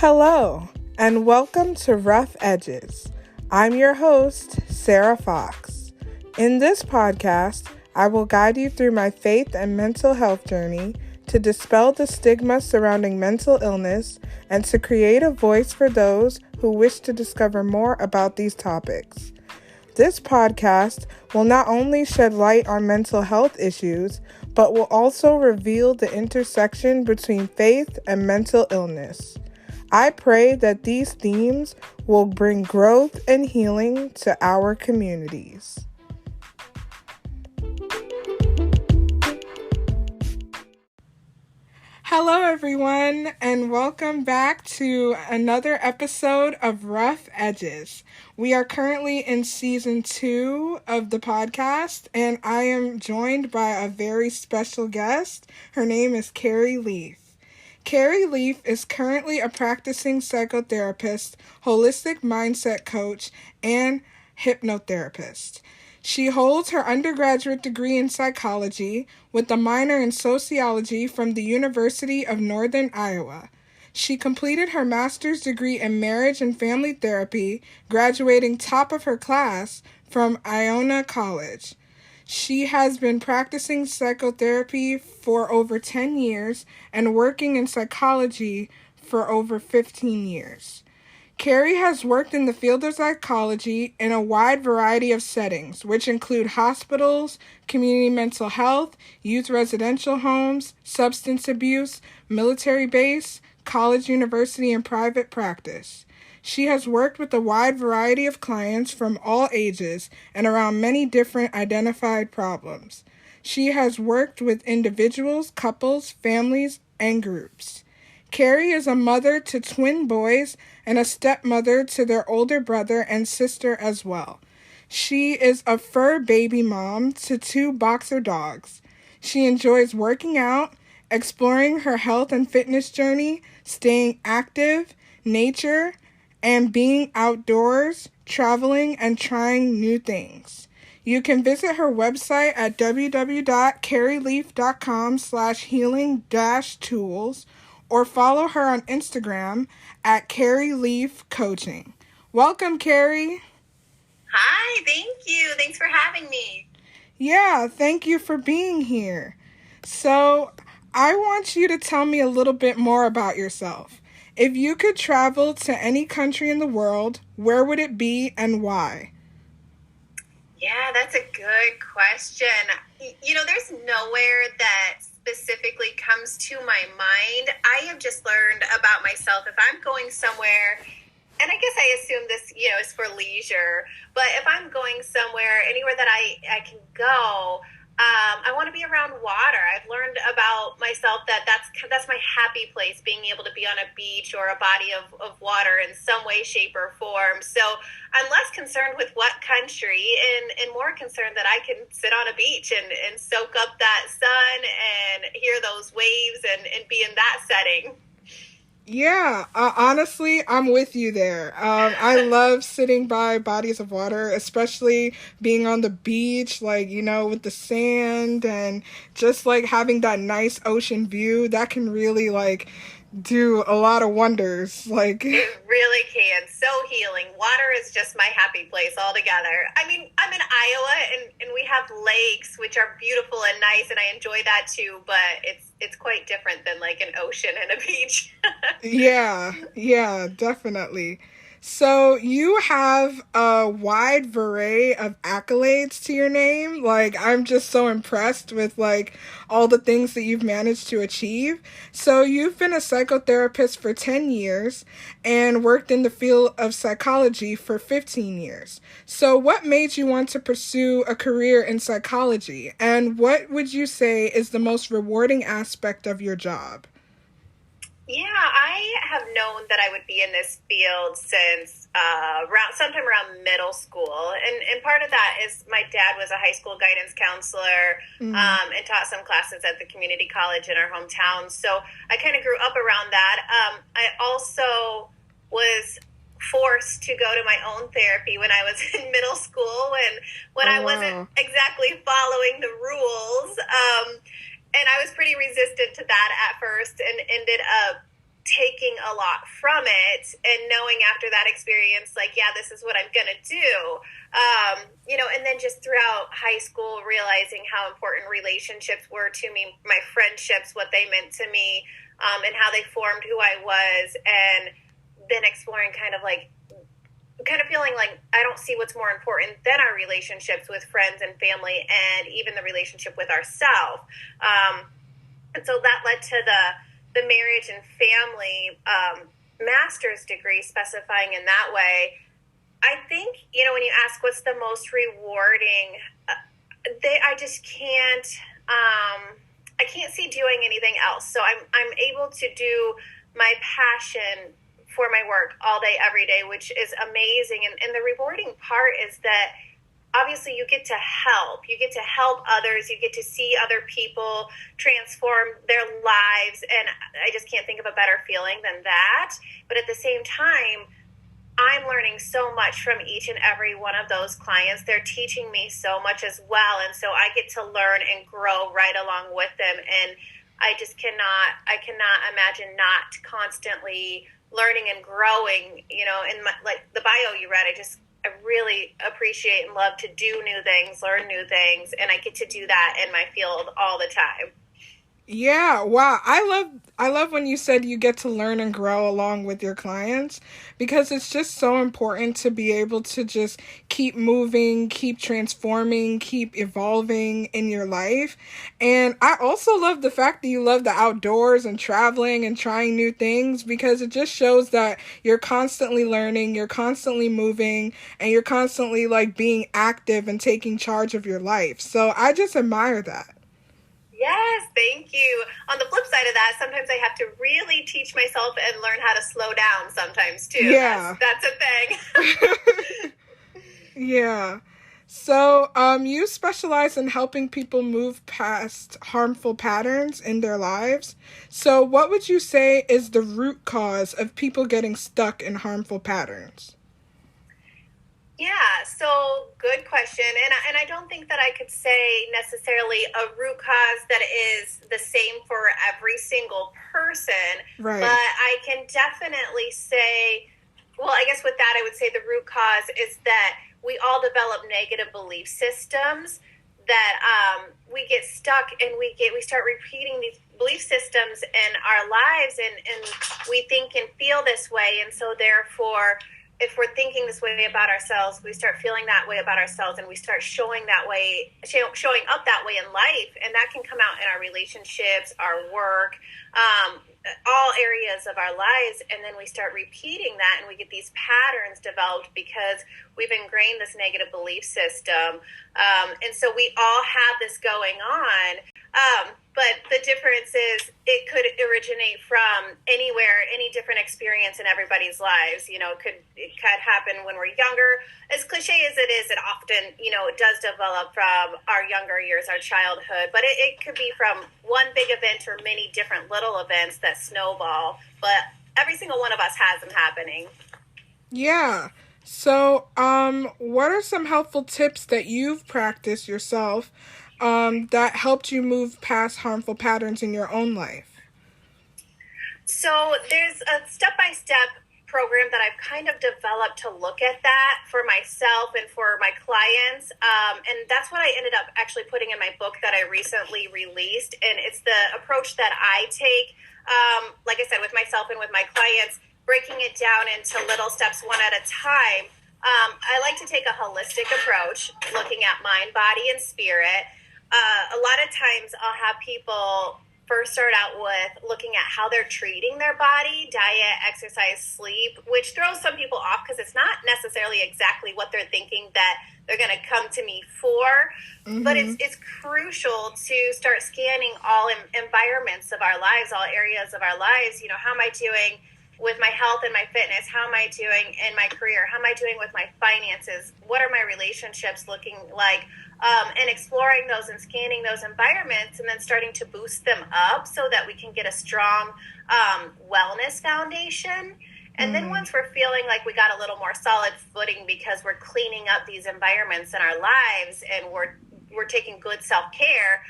Hello, and welcome to Rough Edges. I'm your host, Sarah Fox. In this podcast, I will guide you through my faith and mental health journey to dispel the stigma surrounding mental illness and to create a voice for those who wish to discover more about these topics. This podcast will not only shed light on mental health issues, but will also reveal the intersection between faith and mental illness. I pray that these themes will bring growth and healing to our communities. Hello, everyone, and welcome back to another episode of Rough Edges. We are currently in season 2 of the podcast, and I am joined by a very special guest. Her name is Carrie Leaf. Carrie Leaf is currently a practicing psychotherapist, holistic mindset coach, and hypnotherapist. She holds her undergraduate degree in psychology with a minor in sociology from the University of Northern Iowa. She completed her master's degree in marriage and family therapy, graduating top of her class from Iona College. She has been practicing psychotherapy for over 10 years and working in psychology for over 15 years. Carrie has worked in the field of psychology in a wide variety of settings, which include hospitals, community mental health, youth residential homes, substance abuse, military base, college, university, and private practice. She has worked with a wide variety of clients from all ages and around many different identified problems. She has worked with individuals, couples, families, and groups. Carrie is a mother to twin boys and a stepmother to their older brother and sister as well. She is a furbaby mom to 2 boxer dogs. She enjoys working out, exploring her health and fitness journey, staying active, nature, and being outdoors, traveling, and trying new things. You can visit her website at www.carrieleaf.com/healing-tools or follow her on Instagram at Carrie Leaf Coaching. Welcome, Carrie. Hi, thank you. Thanks for having me. Yeah, thank you for being here. So, I want you to tell me a little bit more about yourself. If you could travel to any country in the world, where would it be and why? Yeah, that's a good question. There's nowhere that specifically comes to my mind. I have just learned about myself. If I'm going somewhere, and I guess I assume this, is for leisure, but if I'm going somewhere, anywhere that I can go, I want to be around water. I've learned about myself that's my happy place, being able to be on a beach or a body of water in some way, shape, or form. So I'm less concerned with what country and more concerned that I can sit on a beach and soak up that sun and hear those waves and be in that setting. Yeah, honestly, I'm with you there. I love sitting by bodies of water, especially being on the beach, with the sand and just having that nice ocean view. That can really do a lot of wonders. It really can. So healing. Water is just my happy place altogether. I mean, I'm in Iowa and we have lakes, which are beautiful and nice, and I enjoy that too, but it's quite different than an ocean and a beach. Yeah, definitely. So you have a wide array of accolades to your name. I'm just so impressed with all the things that you've managed to achieve. So you've been a psychotherapist for 10 years and worked in the field of psychology for 15 years. So what made you want to pursue a career in psychology? And what would you say is the most rewarding aspect of your job? Yeah, I have known that I would be in this field since sometime around middle school. And part of that is my dad was a high school guidance counselor and taught some classes at the community college in our hometown. So I kind of grew up around that. I also was forced to go to my own therapy when I was in middle school when I wasn't exactly following the rules. And I was pretty resistant to that at first and ended up taking a lot from it and knowing after that experience, like, yeah, this is what I'm going to do. And then just throughout high school, realizing how important relationships were to me, my friendships, what they meant to me, and how they formed who I was. And then exploring kind of feeling like I don't see what's more important than our relationships with friends and family, and even the relationship with ourselves. And so that led to the marriage and family master's degree, specifying in that way. I think, when you ask what's the most rewarding, I just can't, I can't see doing anything else. So I'm able to do my passion for my work all day, every day, which is amazing. And the rewarding part is that obviously you get to help. You get to help others. You get to see other people transform their lives. And I just can't think of a better feeling than that. But at the same time, I'm learning so much from each and every one of those clients. They're teaching me so much as well. And so I get to learn and grow right along with them. And I cannot imagine not constantly learning and growing, in the bio you read. I really appreciate and love to do new things, learn new things, and I get to do that in my field all the time. Yeah, wow. I love when you said you get to learn and grow along with your clients, because it's just so important to be able to just keep moving, keep transforming, keep evolving in your life. And I also love the fact that you love the outdoors and traveling and trying new things, because it just shows that you're constantly learning, you're constantly moving, and you're constantly being active and taking charge of your life. So I just admire that. Yes, thank you. On the flip side of that, sometimes I have to really teach myself and learn how to slow down sometimes too. Yeah. That's a thing. Yeah. So, you specialize in helping people move past harmful patterns in their lives. So what would you say is the root cause of people getting stuck in harmful patterns? Yeah, so good question. And I don't think that I could say necessarily a root cause that is the same for every single person. Right. But I can definitely say, well, I guess with that, I would say the root cause is that we all develop negative belief systems that we get stuck, and we start repeating these belief systems in our lives, and we think and feel this way. And so therefore, if we're thinking this way about ourselves, we start feeling that way about ourselves, and we start showing up that way in life. And that can come out in our relationships, our work, all areas of our lives. And then we start repeating that, and we get these patterns developed because we've ingrained this negative belief system. And so we all have this going on. But the difference is it could originate from anywhere, any different experience in everybody's lives. It could happen when we're younger. As cliche as it is, it often, it does develop from our younger years, our childhood. But it could be from one big event or many different little events that snowball. But every single one of us has them happening. Yeah. So, what are some helpful tips that you've practiced yourself that helped you move past harmful patterns in your own life? So there's a step-by-step program that I've kind of developed to look at that for myself and for my clients. And that's what I ended up actually putting in my book that I recently released. And it's the approach that I take, like I said, with myself and with my clients, breaking it down into little steps one at a time. I like to take a holistic approach, looking at mind, body, and spirit. A lot of times I'll have people first start out with looking at how they're treating their body, diet, exercise, sleep, which throws some people off because it's not necessarily exactly what they're thinking that they're going to come to me for. Mm-hmm. But it's crucial to start scanning all environments of our lives, all areas of our lives. How am I doing with my health and my fitness? How am I doing in my career? How am I doing with my finances? What are my relationships looking like? And exploring those and scanning those environments, and then starting to boost them up so that we can get a strong wellness foundation. And then once we're feeling like we got a little more solid footing because we're cleaning up these environments in our lives and we're we're taking good self-care,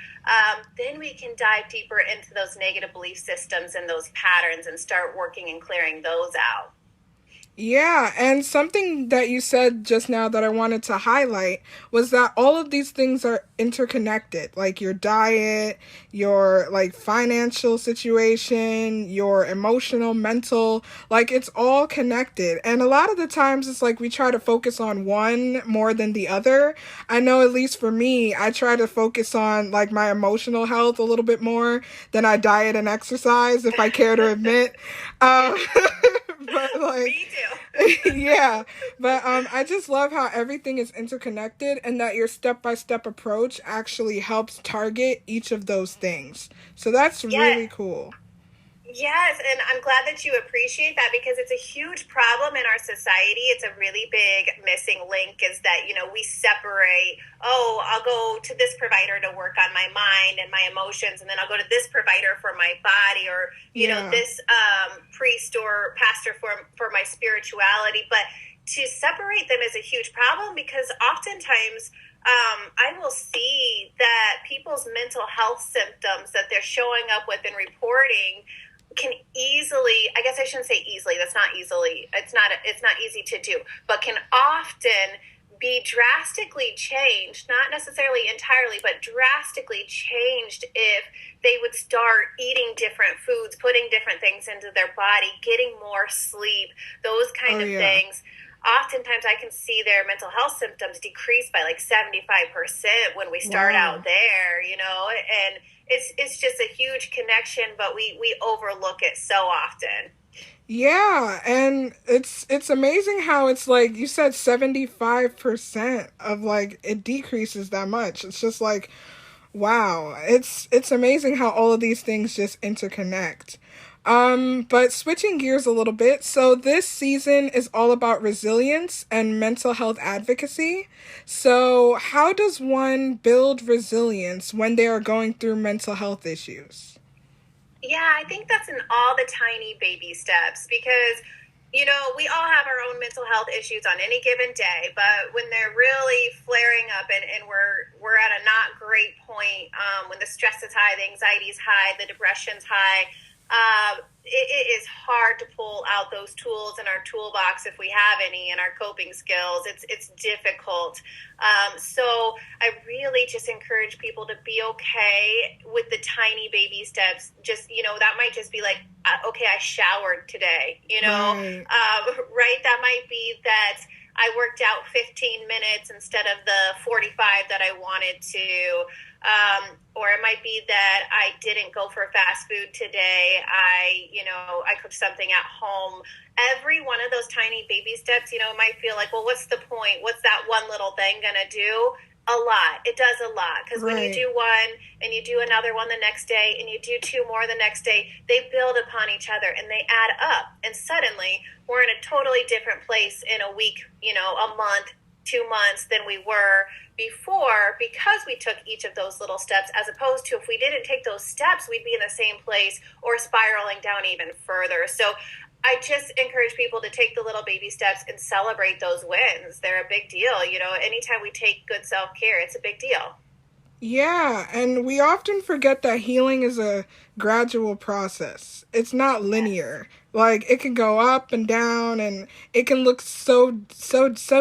then we can dive deeper into those negative belief systems and those patterns and start working and clearing those out. Yeah, and something that you said just now that I wanted to highlight was that all of these things are interconnected, like your diet, your like financial situation, your emotional, mental, like it's all connected. And a lot of the times it's like we try to focus on one more than the other. I know at least for me, I try to focus on like my emotional health a little bit more than I diet and exercise, if I care to admit. Um, but like, Me too. yeah, but I just love how everything is interconnected and that your step-by-step approach actually helps target each of those things. So that's Yeah. really cool. Yes, and I'm glad that you appreciate that because it's a huge problem in our society. It's a really big missing link is that, we separate, oh, I'll go to this provider to work on my mind and my emotions, and then I'll go to this provider for my body or, Yeah. this priest or pastor for my spirituality. But to separate them is a huge problem because oftentimes I will see that people's mental health symptoms that they're showing up with and reporting can easily, I guess I shouldn't say easily, that's not easily, it's not easy to do, but can often be drastically changed, not necessarily entirely, but drastically changed if they would start eating different foods, putting different things into their body, getting more sleep, those kind of things. Oftentimes I can see their mental health symptoms decrease by like 75% when we start out there, and it's just a huge connection, but we overlook it so often. Yeah, and it's amazing how it's like you said 75% of like it decreases that much. It's just like wow. It's amazing how all of these things just interconnect. But switching gears a little bit, so this season is all about resilience and mental health advocacy. So, how does one build resilience when they are going through mental health issues? Yeah, I think that's in all the tiny baby steps because, we all have our own mental health issues on any given day, but when they're really flaring up and we're at a not great point, when the stress is high, the anxiety is high, the depression's high, it is hard to pull out those tools in our toolbox if we have any and our coping skills. It's difficult. So I really just encourage people to be okay with the tiny baby steps. Just, that might just be like, okay, I showered today, Right. Right? That might be that I worked out 15 minutes instead of the 45 that I wanted to. Or it might be that I didn't go for fast food today. I cooked something at home. Every one of those tiny baby steps, might feel like, well, what's the point? What's that one little thing going to do? A lot. It does a lot. Because when you do one and you do another one the next day and you do two more the next day, they build upon each other and they add up. And suddenly we're in a totally different place in a week, a month, 2 months than we were before because we took each of those little steps, as opposed to if we didn't take those steps, we'd be in the same place or spiraling down even further. So I just encourage people to take the little baby steps and celebrate those wins. They're a big deal. Anytime we take good self-care, it's a big deal. Yeah, and we often forget that healing is a gradual process. It's not linear. Like it can go up and down and it can look so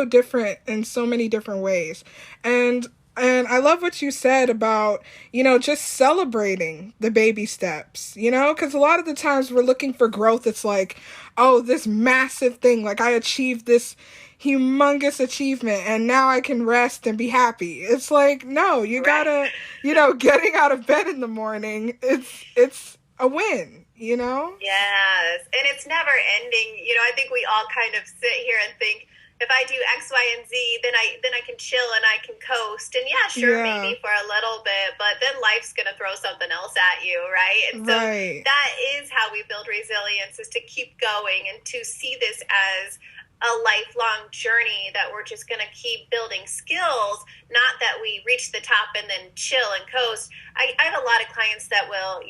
different in so many different ways. And I love what you said about, just celebrating the baby steps, because a lot of the times we're looking for growth. It's like, oh, this massive thing, like I achieved this humongous achievement and now I can rest and be happy. It's like, no, you gotta, getting out of bed in the morning, it's a win, Yes, and it's never ending. I think we all kind of sit here and think, if I do X, Y, and Z, then I can chill and I can coast. And yeah, sure, maybe for a little bit, but then life's gonna throw something else at you, right? And so that is how we build resilience, is to keep going and to see this as a lifelong journey that we're just going to keep building skills, not that we reach the top and then chill and coast. I have a lot of clients that will,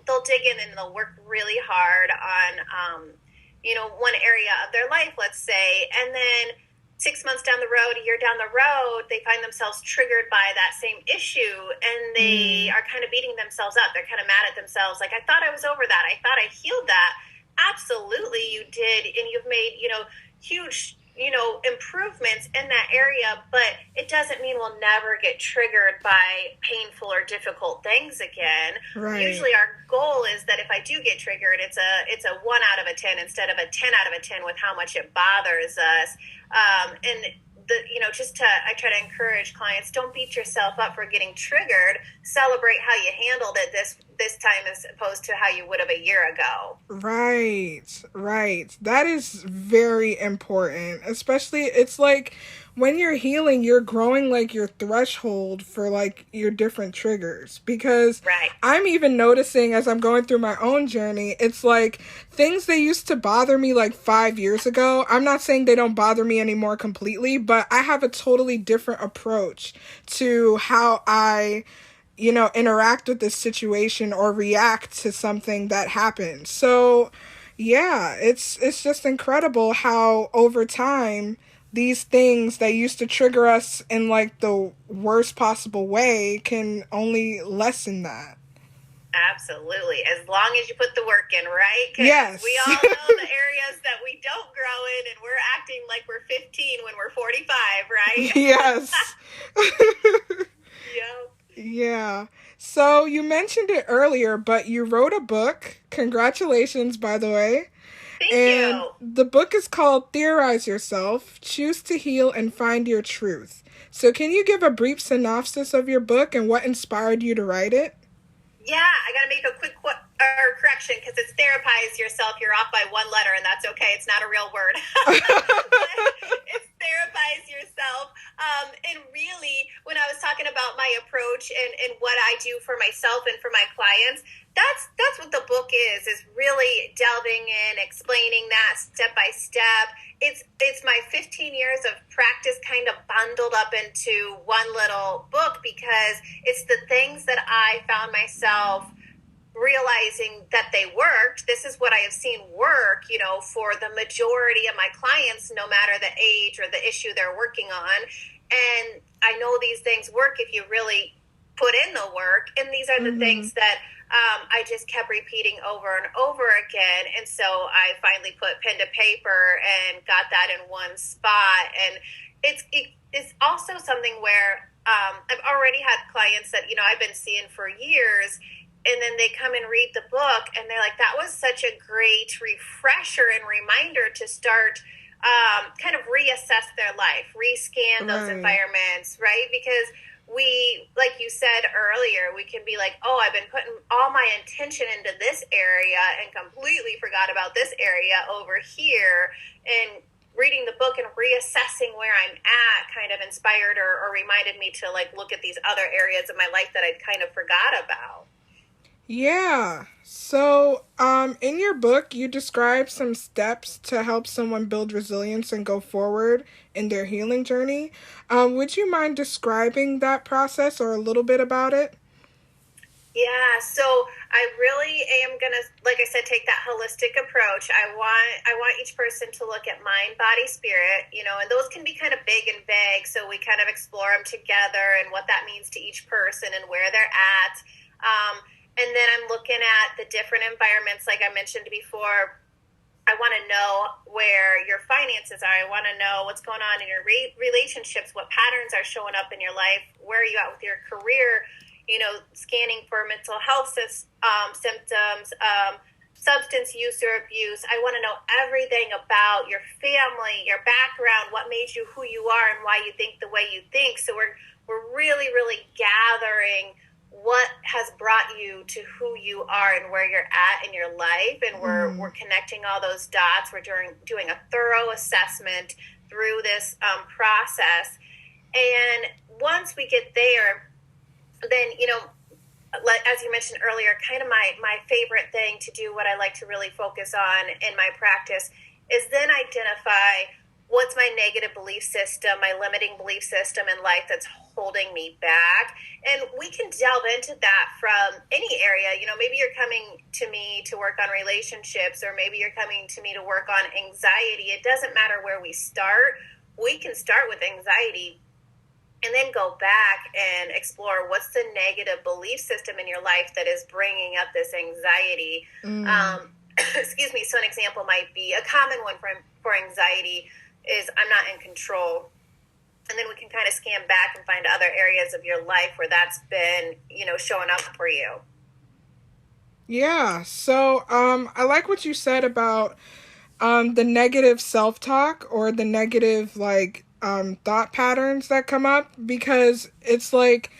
they'll dig in and they'll work really hard on, one area of their life, let's say, and then 6 months down the road, a year down the road, they find themselves triggered by that same issue, and they are kind of beating themselves up. They're kind of mad at themselves. Like, I thought I was over that. I thought I healed that. Absolutely, you did. And you've made, huge, improvements in that area, but it doesn't mean we'll never get triggered by painful or difficult things again. Right. Usually our goal is that if I do get triggered, it's a 1 out of a 10 instead of a 10 out of a 10 with how much it bothers us. And I try to encourage clients, don't beat yourself up for getting triggered. Celebrate how you handled it this time as opposed to how you would have a year ago. Right. That is very important. Especially, it's like when you're healing, you're growing like your threshold for like your different triggers. Because I'm even noticing as I'm going through my own journey, it's like things that used to bother me like 5 years ago. I'm not saying they don't bother me anymore completely, but I have a totally different approach to how I interact with this situation or react to something that happens. So, yeah, it's just incredible how over time these things that used to trigger us in like the worst possible way can only lessen that. Absolutely. As long as you put the work in, right? Yes. We all know the areas that we don't grow in, and we're acting like we're 15 when we're 45, right? Yes. Yep. Yeah. So you mentioned it earlier, but you wrote a book. Congratulations, by the way. Thank you. The book is called Theorize Yourself, Choose to Heal and Find Your Truth. So can you give a brief synopsis of your book and what inspired you to write it? Yeah, I got to make a quick correction because it's therapize yourself. You're off by one letter, and that's okay. It's not a real word. It's therapize yourself. And really, when I was talking about my approach and what I do for myself and for my clients, that's what the book is really delving in, explaining that step by step. It's my 15 years of practice kind of bundled up into one little book because it's the things that I found myself realizing that they worked. This is what I have seen work, for the majority of my clients, no matter the age or the issue they're working on. And I know these things work if you really put in the work. And these are the things that I just kept repeating over and over again. And so I finally put pen to paper and got that in one spot. And it's also something where I've already had clients that, I've been seeing for years. And then they come and read the book and they're like, that was such a great refresher and reminder to start kind of reassess their life, rescan those environments, right? Because we, like you said earlier, we can be like, oh, I've been putting all my intention into this area and completely forgot about this area over here. And reading the book and reassessing where I'm at kind of inspired or reminded me to like look at these other areas of my life that I'd kind of forgot about. Yeah. So, in your book, you describe some steps to help someone build resilience and go forward in their healing journey. Would you mind describing that process or a little bit about it? Yeah, so I really am going to, like I said, take that holistic approach. I want each person to look at mind, body, spirit, and those can be kind of big and vague. So we kind of explore them together and what that means to each person and where they're at. And then I'm looking at the different environments, like I mentioned before. I want to know where your finances are. I want to know what's going on in your relationships, what patterns are showing up in your life, where are you at with your career, scanning for mental health symptoms, substance use or abuse. I want to know everything about your family, your background, what made you who you are and why you think the way you think. So we're really, really gathering what has brought you to who you are and where you're at in your life. And we're connecting all those dots. We're doing a thorough assessment through this process. And once we get there, then, as you mentioned earlier, kind of my favorite thing to do, what I like to really focus on in my practice, is then identify what's my negative belief system, my limiting belief system in life that's holding me back. And we can delve into that from any area. Maybe you're coming to me to work on relationships, or maybe you're coming to me to work on anxiety. It doesn't matter where we start. we can start with anxiety and then go back and explore what's the negative belief system in your life that is bringing up this anxiety. Excuse me. So an example might be, a common one for anxiety is, I'm not in control. And then we can kind of scan back and find other areas of your life where that's been, showing up for you. Yeah. So I like what you said about the negative self-talk, or the negative thought patterns that come up, because it's like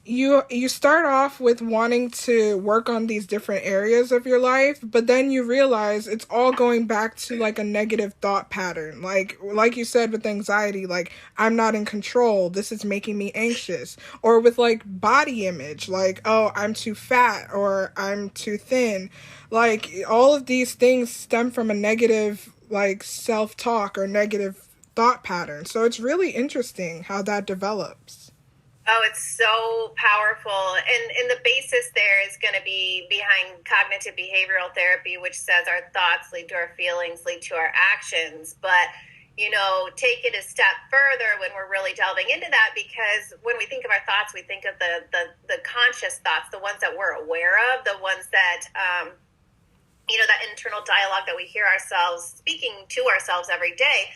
you start off with wanting to work on these different areas of your life, but then you realize it's all going back to like a negative thought pattern. Like you said with anxiety, like, I'm not in control, this is making me anxious. Or with like body image, like, oh, I'm too fat or I'm too thin. Like, all of these things stem from a negative like self-talk or negative thought pattern. So it's really interesting how that develops. Oh, it's so powerful. And the basis there is going to be behind cognitive behavioral therapy, which says our thoughts lead to our feelings, lead to our actions. But, take it a step further when we're really delving into that, because when we think of our thoughts, we think of the conscious thoughts, the ones that we're aware of, the ones that, that internal dialogue that we hear ourselves speaking to ourselves every day.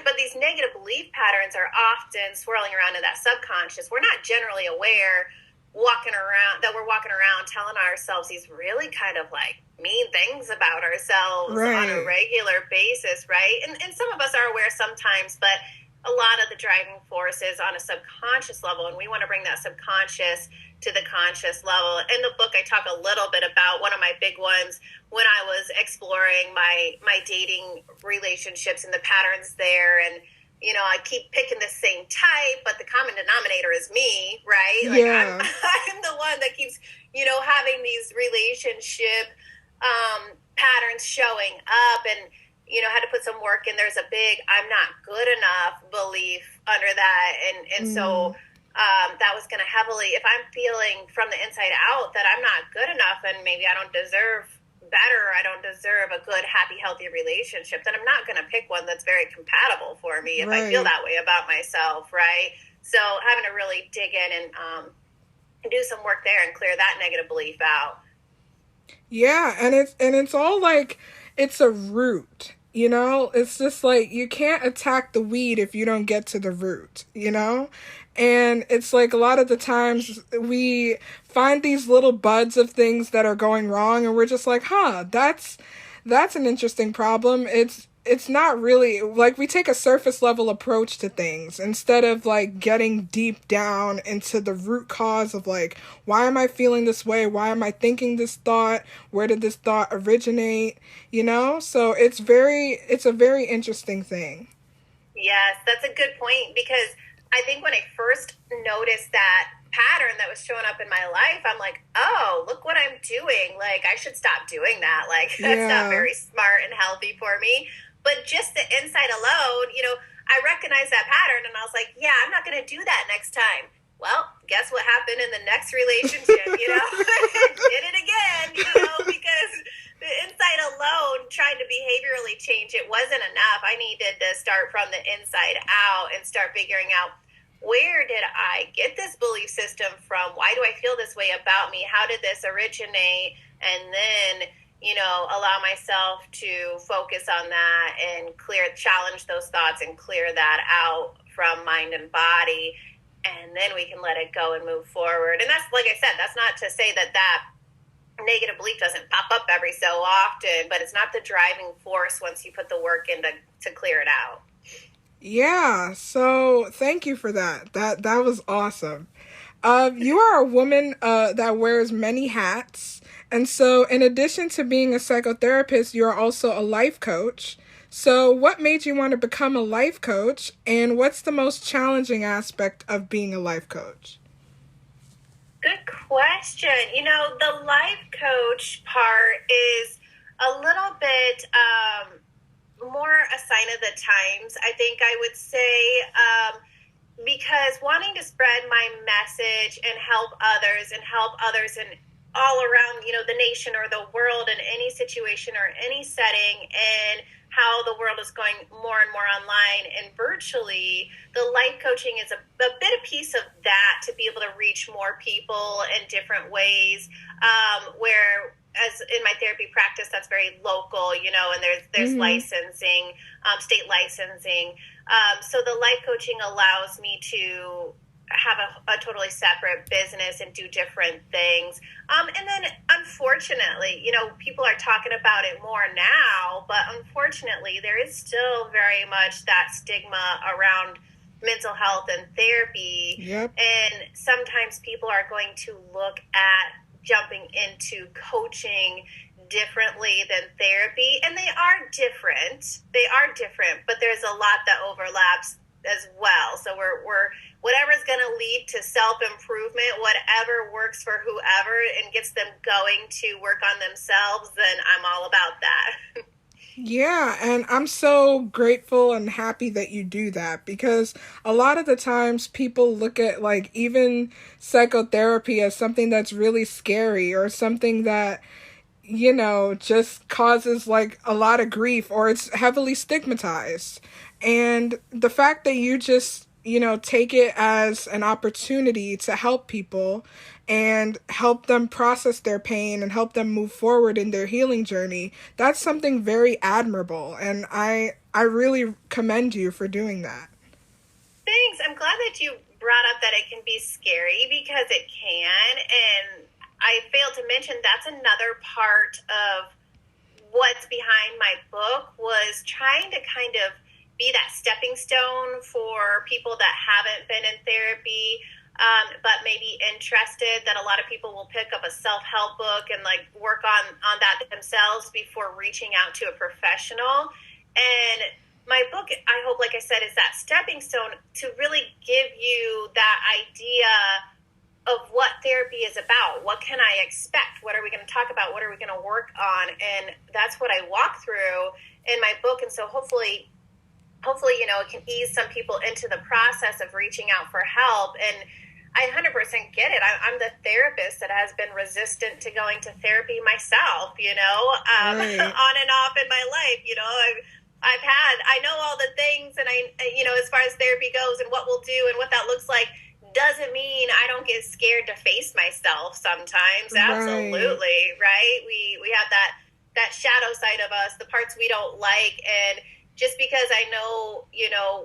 But these negative belief patterns are often swirling around in that subconscious. We're not generally aware we're walking around telling ourselves these really kind of like mean things about ourselves on a regular basis, right? And some of us are aware sometimes, but a lot of the driving force is on a subconscious level, and we want to bring that subconscious to the conscious level. In the book, I talk a little bit about one of my big ones when I was exploring my dating relationships and the patterns there. And, I keep picking the same type, but the common denominator is me, right? Like, yeah. I'm the one that keeps, having these relationship patterns showing up, and, had to put some work in. There's a big, I'm not good enough belief under that. And so that was going to heavily, if I'm feeling from the inside out that I'm not good enough and maybe I don't deserve better, I don't deserve a good, happy, healthy relationship, then I'm not going to pick one that's very compatible for me if I feel that way about myself, right? So having to really dig in and do some work there and clear that negative belief out. Yeah, and it's all like, it's a root. It's just like, you can't attack the weed if you don't get to the root, And it's like, a lot of the times we find these little buds of things that are going wrong, and we're just like, that's an interesting problem. It's not really, like, we take a surface level approach to things instead of like getting deep down into the root cause of like, why am I feeling this way? Why am I thinking this thought? Where did this thought originate? So it's a very interesting thing. Yes, that's a good point, because I think when I first noticed that pattern that was showing up in my life, I'm like, oh, look what I'm doing. Like, I should stop doing that. Like, that's not very smart and healthy for me. But just the insight alone, I recognized that pattern, and I was like, yeah, I'm not going to do that next time. Well, guess what happened in the next relationship, Did it again, because the insight alone, trying to behaviorally change it wasn't enough. I needed to start from the inside out and start figuring out, where did I get this belief system from? Why do I feel this way about me? How did this originate? And then, allow myself to focus on that and challenge those thoughts and clear that out from mind and body. And then we can let it go and move forward. And that's, like I said, that's not to say that negative belief doesn't pop up every so often, but it's not the driving force once you put the work in to clear it out. Yeah, so thank you for that. That was awesome. You are a woman that wears many hats. And so in addition to being a psychotherapist, you're also a life coach. So what made you want to become a life coach, and what's the most challenging aspect of being a life coach? Good question. The life coach part is a little bit more a sign of the times, I think I would say, because wanting to spread my message and help others in all around, the nation or the world in any situation or any setting, and how the world is going more and more online and virtually, the life coaching is a bit a piece of that, to be able to reach more people in different ways, where as in my therapy practice, that's very local, and there's licensing, state licensing. So the life coaching allows me to have a totally separate business and do different things. And then unfortunately, people are talking about it more now, but unfortunately there is still very much that stigma around mental health and therapy. Yep. And sometimes people are going to look at jumping into coaching differently than therapy, and they are different, but there's a lot that overlaps as well. So we're whatever's going to lead to self-improvement, whatever works for whoever and gets them going to work on themselves, then I'm all about that. Yeah, and I'm so grateful and happy that you do that, because a lot of the times people look at like even psychotherapy as something that's really scary, or something that, just causes like a lot of grief, or it's heavily stigmatized. And the fact that you just, take it as an opportunity to help people and help them process their pain and help them move forward in their healing journey, that's something very admirable. And I really commend you for doing that. Thanks. I'm glad that you brought up that it can be scary, because it can. And I failed to mention that's another part of what's behind my book, was trying to kind of be that stepping stone for people that haven't been in therapy, but maybe interested. That a lot of people will pick up a self-help book and like work on that themselves before reaching out to a professional. And my book, I hope, like I said, is that stepping stone to really give you that idea of what therapy is about. What can I expect? What are we going to talk about? What are we going to work on? And that's what I walk through in my book. And so hopefully, it can ease some people into the process of reaching out for help. And I 100% get it. I'm the therapist that has been resistant to going to therapy myself, Right. on and off in my life. I know all the things, and as far as therapy goes and what we'll do and what that looks like, doesn't mean I don't get scared to face myself sometimes. Absolutely. Right. We have that shadow side of us, the parts we don't like. And just because I know,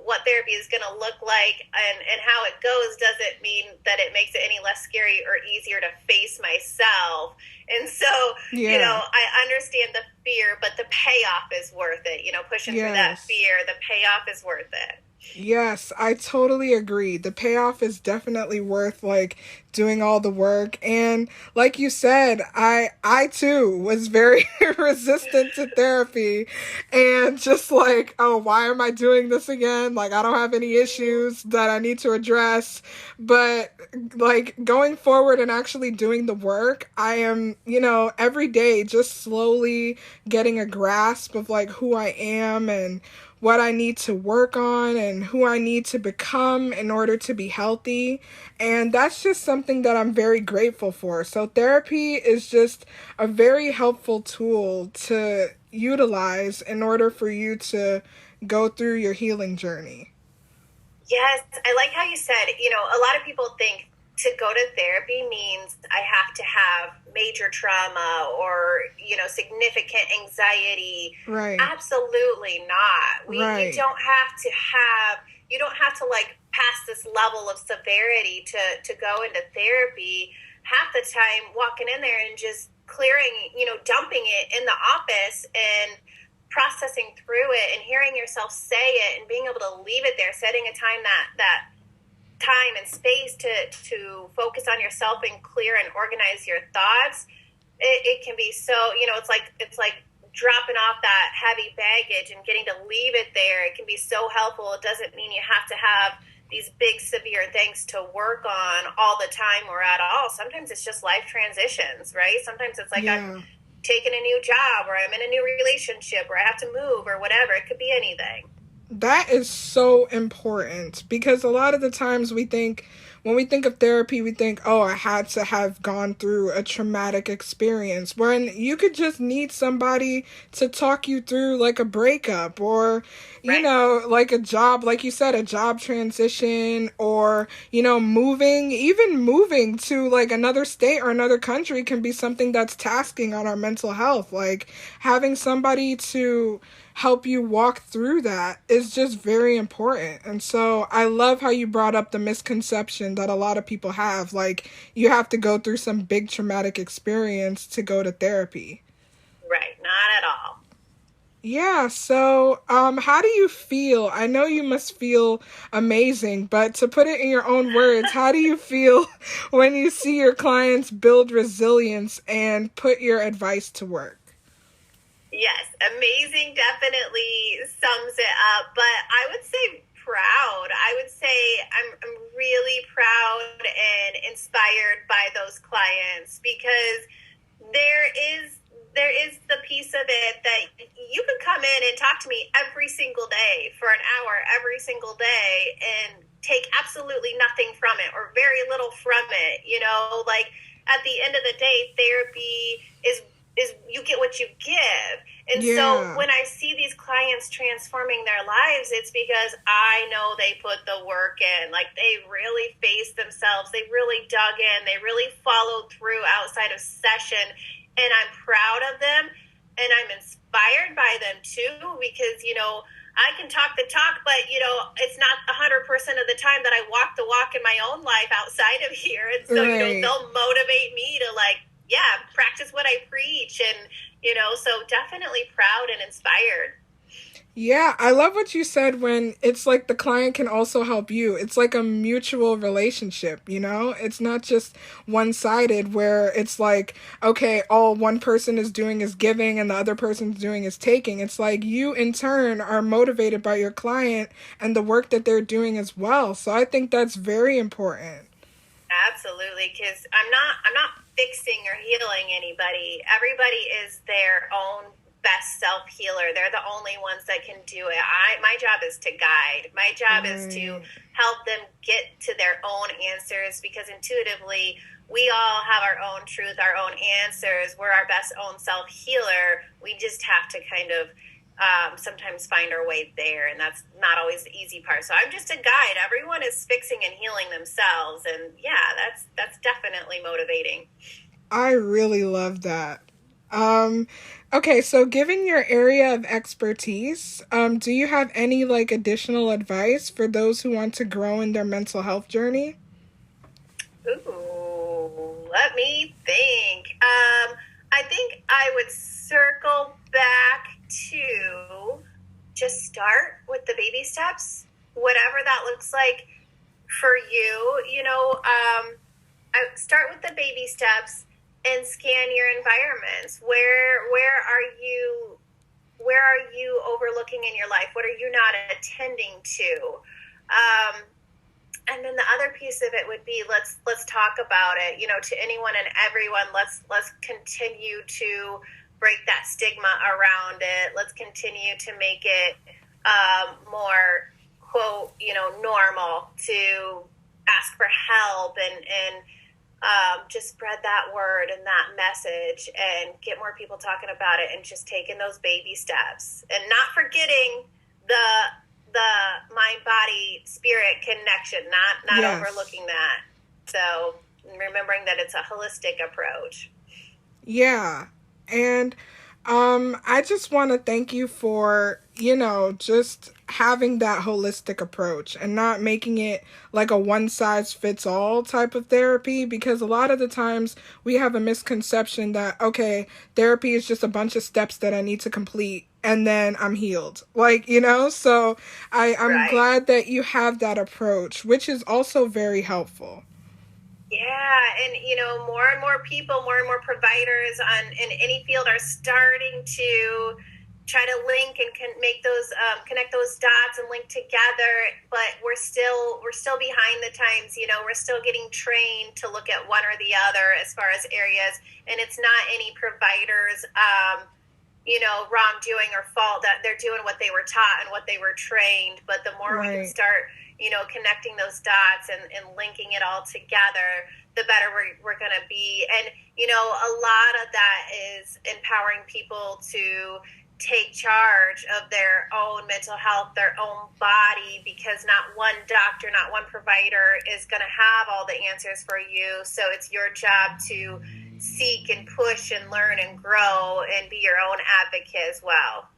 what therapy is going to look like and how it goes, doesn't mean that it makes it any less scary or easier to face myself. And so, I understand the fear, but the payoff is worth it. Pushing through that fear, the payoff is worth it. Yes, I totally agree. The payoff is definitely worth like doing all the work. And like you said, I too was very resistant to therapy, and just like, oh, why am I doing this again? Like, I don't have any issues that I need to address. But like going forward and actually doing the work, I am, every day just slowly getting a grasp of like who I am and what I need to work on and who I need to become in order to be healthy. And that's just something that I'm very grateful for. So therapy is just a very helpful tool to utilize in order for you to go through your healing journey. Yes, I like how you said, a lot of people think to go to therapy means I have to have major trauma or, significant anxiety. Right. Absolutely not. Right. You don't have to like pass this level of severity to go into therapy. Half the time walking in there and just clearing, dumping it in the office and processing through it and hearing yourself say it and being able to leave it there, setting a time that time and space to focus on yourself and clear and organize your thoughts. It can be so, it's like dropping off that heavy baggage and getting to leave it there. It can be so helpful. It doesn't mean you have to have these big severe things to work on all the time or at all. Sometimes it's just life transitions, right? Sometimes it's like I'm taking a new job, or I'm in a new relationship, or I have to move, or whatever. It could be anything. That is so important, because a lot of the times we think when we think of therapy, we think, oh, I had to have gone through a traumatic experience. When you could just need somebody to talk you through like a breakup or, you Right. know, like a job, like you said, a job transition or, you know, even moving to like another state or another country can be something that's tasking on our mental health. Like having somebody to help you walk through that is just very important. And so I love how you brought up the misconception that a lot of people have. Like, you have to go through some big traumatic experience to go to therapy. Right. Not at all. Yeah, so how do you feel? I know you must feel amazing, but to put it in your own words, how do you feel when you see your clients build resilience and put your advice to work? Yes, amazing definitely sums it up, but I would say proud. I would say I'm really proud and inspired by those clients because there is the piece of it that you can come in and talk to me every single day for an hour every single day and take absolutely nothing from it or very little from it. You know, like at the end of the day, therapy is you get what you give. And so Yeah. when I see these clients transforming their lives, it's because I know they put the work in. Like they really faced themselves. They really dug in. They really followed through outside of session. And I'm proud of them. And I'm inspired by them too, because, you know, I can talk the talk, but, you know, it's not 100% of the time that I walk the walk in my own life outside of here. And so, you know, Right. they'll motivate me to like, yeah, practice what I preach. And, you know, so definitely proud and inspired. Yeah, I love what you said when it's like the client can also help you. It's like a mutual relationship, you know? It's not just one-sided where it's like, okay, all one person is doing is giving and the other person's doing is taking. It's like you in turn are motivated by your client and the work that they're doing as well. So I think that's very important. Absolutely, because I'm not fixing or healing anybody. Everybody is their own best self healer. They're the only ones that can do it. My job is to guide. My job is to help them get to their own answers because intuitively we all have our own truth, our own answers. We're our best own self healer. We just have to kind of sometimes find our way there, and that's not always the easy part. So I'm just a guide. Everyone is fixing and healing themselves, and yeah, that's definitely motivating. I really love that. Um, okay, so given your area of expertise, do you have any like additional advice for those who want to grow in their mental health journey? Ooh, let me think. I think I would circle back to just start with the baby steps, whatever that looks like for you. You know, I start with the baby steps and scan your environments. Where are you overlooking in your life? What are you not attending to? And then the other piece of it would be let's talk about it. You know, to anyone and everyone, let's continue to break that stigma around it. Let's continue to make it more quote, you know, normal to ask for help and just spread that word and that message and get more people talking about it and just taking those baby steps and not forgetting the mind body spirit connection, not Yes. overlooking that. So remembering that it's a holistic approach. Yeah. And I just want to thank you for, you know, just having that holistic approach and not making it like a one size fits all type of therapy, because a lot of the times we have a misconception that, okay, therapy is just a bunch of steps that I need to complete and then I'm healed. Like, you know, so I'm Right. glad that you have that approach, which is also very helpful. Yeah, and you know, more and more people, more and more providers in any field are starting to try to link and make those connect those dots and link together. But we're still behind the times. You know, we're still getting trained to look at one or the other as far as areas, and it's not any providers. You know, wrongdoing or fault, that they're doing what they were taught and what they were trained. But the more we can Right. start connecting those dots and linking it all together, the better we're going to be. And, a lot of that is empowering people to take charge of their own mental health, their own body, because not one doctor, not one provider is going to have all the answers for you. So it's your job to seek and push and learn and grow and be your own advocate as well.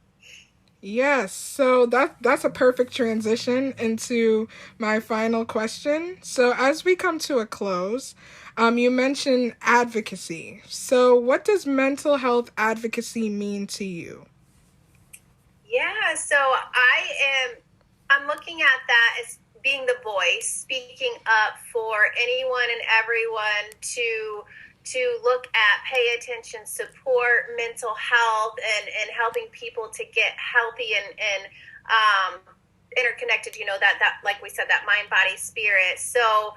Yes, so that's a perfect transition into my final question. So as we come to a close, you mentioned advocacy. So what does mental health advocacy mean to you? Yeah, so I'm looking at that as being the voice, speaking up for anyone and everyone to look at, pay attention, support mental health, and helping people to get healthy and interconnected, that like we said, that mind, body, spirit. So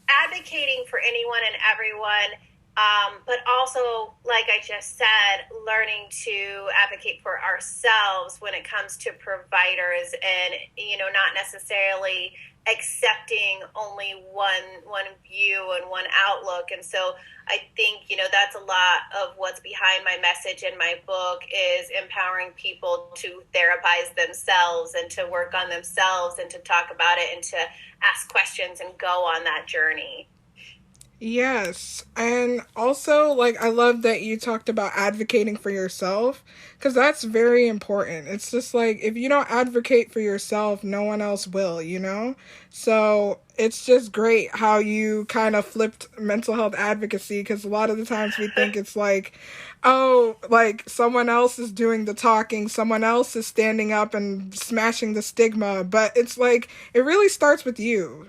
advocating for anyone and everyone, but also, like I just said, learning to advocate for ourselves when it comes to providers and, not necessarily accepting only one view and one outlook. And so I think, that's a lot of what's behind my message in my book, is empowering people to therapize themselves and to work on themselves and to talk about it and to ask questions and go on that journey. Yes, and also, I love that you talked about advocating for yourself, because that's very important. It's just if you don't advocate for yourself, no one else will, So it's just great how you kind of flipped mental health advocacy, because a lot of the times we think it's someone else is doing the talking, someone else is standing up and smashing the stigma, but it's it really starts with you,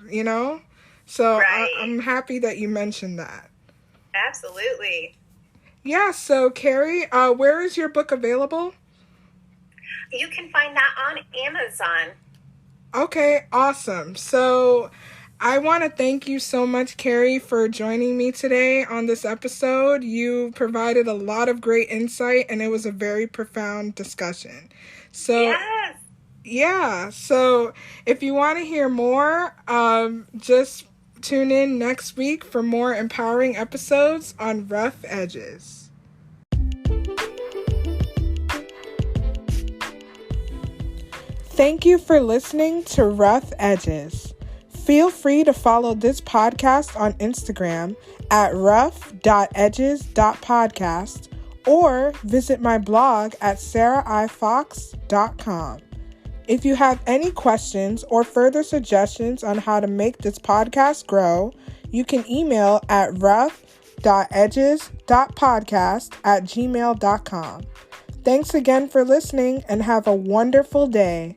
So right. I'm happy that you mentioned that. Absolutely. Yeah, so Carrie, where is your book available? You can find that on Amazon. Okay, awesome. So I want to thank you so much, Carrie, for joining me today on this episode. You provided a lot of great insight, and it was a very profound discussion. So yes. Yeah, so if you want to hear more, just tune in next week for more empowering episodes on Rough Edges. Thank you for listening to Rough Edges. Feel free to follow this podcast on Instagram at rough.edges.podcast or visit my blog at sarahifox.com. If you have any questions or further suggestions on how to make this podcast grow, you can email at rough.edges.podcast@gmail.com. Thanks again for listening and have a wonderful day.